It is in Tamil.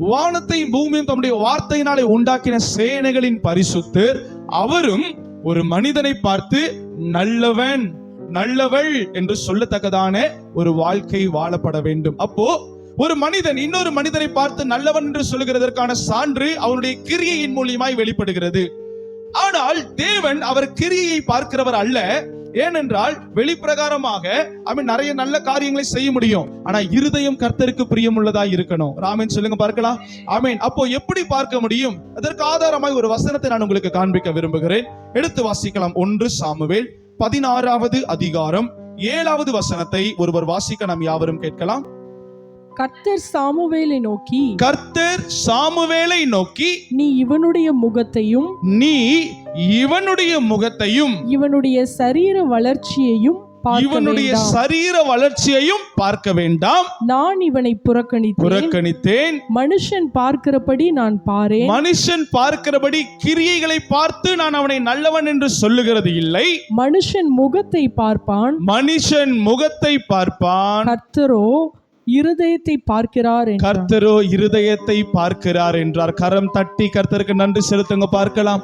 வானத்தையும் பூமியும் தம்முடைய வார்த்தையினாலே உண்டாக்கின சேனைகளின் பரிசுத்தர் அவரும் ஒரு மனிதனை பார்த்து நல்லவன் நல்லவள் என்று சொல்லத்தக்கதான ஒரு வாழ்க்கை வாழப்பட வேண்டும். அப்போ ஒரு மனிதன் இன்னொரு மனிதனை பார்த்து நல்லவன் என்று சொல்லுகிறதற்கான சான்று அவனுடைய கிரியையின் மூலியமாய் வெளிப்படுகிறது. ஆனால் தேவன் அவர் கிரியையை பார்க்கிறவர் அல்ல. ஏனென்றால் வெளிப்பிரகாரமாக அவன் நிறைய நல்ல காரியங்களை செய்ய முடியும், ஆனா இருதயம் கர்த்தருக்கு பிரியமுள்ளதா இருக்கணும். ஆமென் சொல்லுங்க பார்க்கலாம். ஆமென். அப்போ எப்படி பார்க்க முடியும்? அதற்கு ஆதாரமாய் ஒரு வசனத்தை நான் உங்களுக்கு காண்பிக்க விரும்புகிறேன். எடுத்து வாசிக்கலாம். 1 சாமுவேல் 16வது அதிகாரம் 7வது வசனத்தை ஒருவர் வாசிக்க நாம் யாவரும் கேட்கலாம். கர்த்தர் சாமுவேலை நோக்கி நீ இவனுடைய முகத்தையும் இவனுடைய சரீர வளர்ச்சியையும் பார்க்க வேண்டாம். நான் இவனை புறக்கணித்தேன். மனுஷன் பார்க்கிறபடி நான் பாரேன். மனுஷன் பார்க்கிறபடி கிரியைகளை பார்த்து நான் அவனை நல்லவன் என்று சொல்லுகிறது இல்லை. மனுஷன் முகத்தை பார்ப்பான். கர்த்தரோ இருதயத்தை பார்க்கிறார் என்றார். கரம் தட்டி கர்த்தருக்கு நன்றி செலுத்துங்க பார்க்கலாம்.